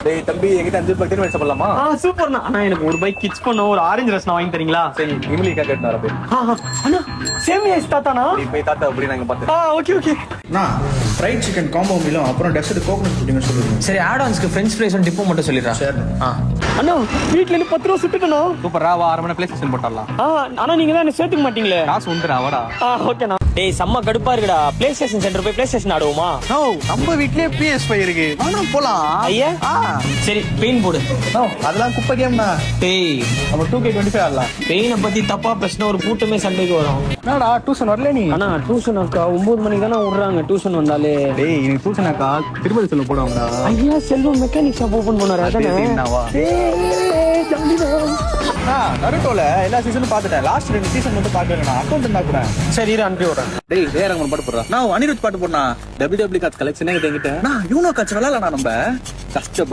டேய் தம்பி என்கிட்ட 5 ரூபாய் திரும்ப சாப்பிடலாமா? சூப்பர்ண்ணா. அண்ணா எனக்கு ஒரு பைக் கிட்ஸ் பண்ண ஒரு ஆரஞ்சு ரஸ் வாங்கி தரீங்களா? சரி இமிலி கேட்கறா போய். அண்ணா சேம் ஏஜ் தாத்தானா? நீ போய் தாத்தா அப்படி நாங்க பாத்து. Okay okay. நான் ஃப்ரைட் சிக்கன் காம்போ மீலும் அப்புறம் டெசர்ட் கோகனட் புட்டிங் சொல்லுங்க. சரி ஆடான்ஸ்க்கு ஃப்ரெஞ்ச் ஃப்ரைஸ் டிப்போ மட்டும் சொல்லிடுறா. சரி. அண்ணா வீட்ல இருந்து 10 ரூபா சுட்டுட்டேண்ணா. சூப்பரா வா 6 மணி பிளே ஸ்டேஷன் போட்டறலாம். ஆனா நீங்க தான் என்ன சேர்த்துக்க மாட்டீங்களே. காசு உண்டுடா வாடா. ஓகேண்ணா. டேய் செம்ம கடுப்பா இருக்குடா. பிளே ஸ்டேஷன் சென்டர் போய் பிளே ஸ்டேஷன் ஆடுவோமா? நம்ம வீட்லயே PS5 இருக்கு. வாடா போலாம். ஐயா சரி பெயின் போடு. அதெல்லாம் குப்பை கேம்னா. டேய் நம்ம 2K25 ஆடலாம். பெயினை பத்தி தப்பா பேசினா ஒரு கூட்டமே சண்டைக்கு வரும். என்னடா டியூஷன் வரல நீ? அண்ணா டியூஷன் அக்கா 9 மணிக்கு தானே விடுறாங்க. டியூஷன் வந்தாலே டேய் எனக்கு டியூஷன் அக்கா திருப்பதி சொல்ல போடுவாங்கடா. ஐயா செல்வம் மெக்கானிக் ஷாப் ஓபன் பண்ணாரு அதானே? என்னவா? நருட்டோல எல்லா சீசனும் பாத்துட்டேன். லாஸ்ட் 2 சீசன் மட்டும் பாக்கல. நான் அக்கவுண்ட் இருந்தா கூட. சரி இரு அனுப்பி விடுறேன். டேய் வேற ஒரு பாட்டு போடுறா. நான் அனிருத் பாட்டு போடுறா. WWE கார்ட்ஸ் கலெக்ஷனே என்கிட்ட. நான் யூனோ கார்ட்ஸ் விளையாடலாம் நம்ம. கஷ்ட